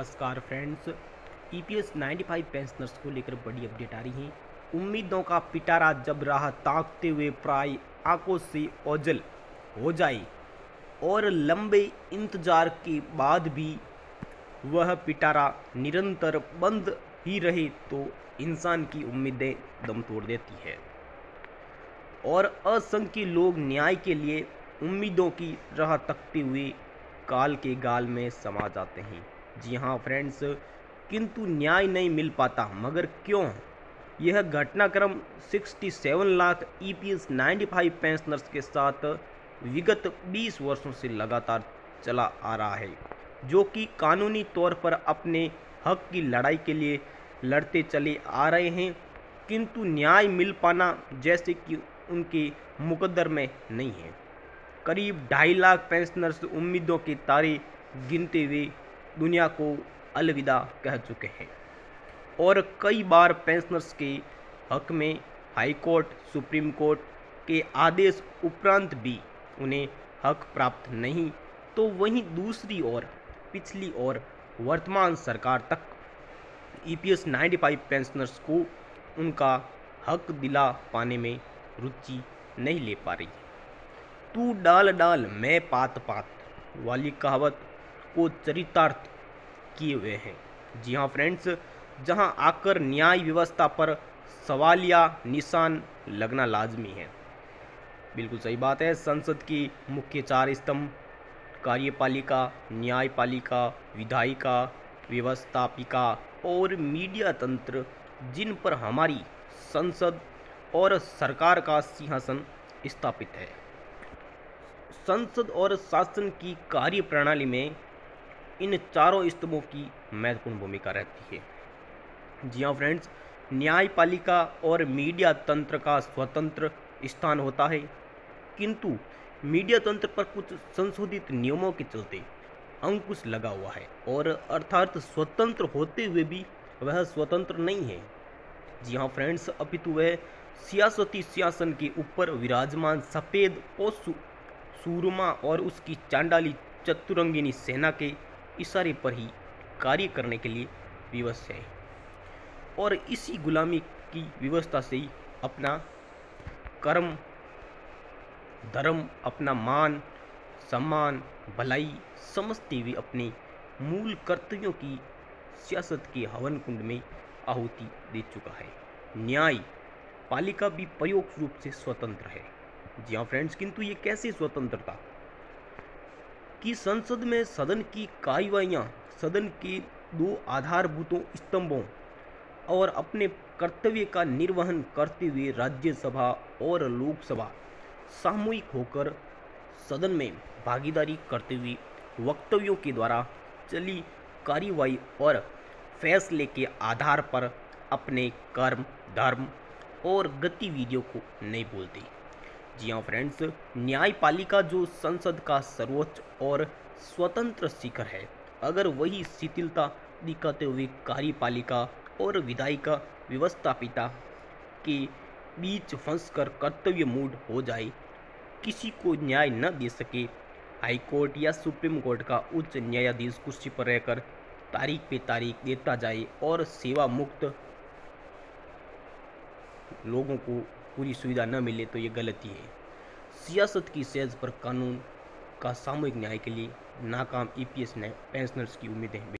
नमस्कार friends. EPS 95 pensioners को लेकर बड़ी अपडेट आ रही है। उम्मीदों का पिटारा जब राह ताकते हुए प्राय आंखों से ओझल हो जाए और लंबे इंतजार के बाद भी वह पिटारा निरंतर बंद ही रहे तो इंसान की उम्मीदें दम तोड़ देती है और असंख्य लोग न्याय के लिए उम्मीदों की राह तकते हुए काल के गाल में समा जाते हैं। जी हाँ फ्रेंड्स, किंतु न्याय नहीं मिल पाता। मगर क्यों? यह घटनाक्रम 67 लाख ईपीएस 95 पेंशनर्स के साथ विगत 20 वर्षों से लगातार चला आ रहा है, जो कि कानूनी तौर पर अपने हक की लड़ाई के लिए लड़ते चले आ रहे हैं, किंतु न्याय मिल पाना जैसे कि उनके मुकद्दर में नहीं है। करीब 2.5 लाख पेंशनर्स उम्मीदों के तारे गिनते हुए दुनिया को अलविदा कह चुके हैं और कई बार पेंशनर्स के हक में हाई कोर्ट, सुप्रीम कोर्ट के आदेश उपरांत भी उन्हें हक प्राप्त नहीं। तो वहीं दूसरी ओर पिछली और वर्तमान सरकार तक ईपीएस 95 पेंशनर्स को उनका हक दिला पाने में रुचि नहीं ले पा रही है। तू डाल डाल मैं पात पात वाली कहावत को चरितार्थ किए हुए हैं। जी हाँ फ्रेंड्स, जहां आकर न्याय व्यवस्था पर सवालिया निशान लगना लाजमी है। बिल्कुल सही बात है। संसद की मुख्य 4 स्तंभ कार्यपालिका, न्यायपालिका, विधायिका, व्यवस्थापिका और मीडिया तंत्र, जिन पर हमारी संसद और सरकार का सिंहासन स्थापित है। संसद और शासन की कार्य प्रणाली में इन चारों स्तंभों की महत्वपूर्ण भूमिका रहती है। जी हाँ फ्रेंड्स, न्यायपालिका और मीडिया तंत्र का स्वतंत्र स्थान होता है, किंतु मीडिया तंत्र पर कुछ संशोधित नियमों के चलते अंकुश लगा हुआ है और अर्थात स्वतंत्र होते हुए भी वह स्वतंत्र नहीं है। जी हाँ फ्रेंड्स, अपितु वह सियासती सिंहासन के ऊपर विराजमान सफ़ेद और सूरमा और उसकी चांडाली चतुरंगिनी सेना के इशारे पर ही कार्य करने के लिए विवश है और इसी गुलामी की व्यवस्था से ही अपना कर्म, धर्म, अपना मान, सम्मान, भलाई समझते हुए अपने मूल कर्तव्यों की सियासत के हवन कुंड में आहुति दे चुका है। न्याय पालिका भी परोक्ष रूप से स्वतंत्र है। जी हाँ फ्रेंड्स, किंतु ये कैसे स्वतंत्रता कि संसद में सदन की कार्यवाहियाँ सदन के 2 आधारभूत स्तंभों और अपने कर्तव्य का निर्वहन करते हुए राज्यसभा और लोकसभा सामूहिक होकर सदन में भागीदारी करते हुए वक्तव्यों के द्वारा चली कार्यवाही और फैसले के आधार पर अपने कर्म, धर्म और गतिविधियों को नहीं भूलती। जी हाँ फ्रेंड्स, न्यायपालिका जो संसद का सर्वोच्च और स्वतंत्र शिखर है, अगर वही शिथिलता दिखाते हुए कार्यपालिका और विधायिका व्यवस्थापिका के बीच फंसकर कर्तव्य मूड हो जाए, किसी को न्याय न दे सके, हाईकोर्ट या सुप्रीम कोर्ट का उच्च न्यायाधीश कुर्सी पर रहकर तारीख पे तारीख देता जाए और सेवा मुक्त लोगों को पूरी सुविधा न मिले, तो ये गलती है। सियासत की सेज पर कानून का सामूहिक न्याय के लिए नाकाम ईपीएस पेंशनर्स की उम्मीदें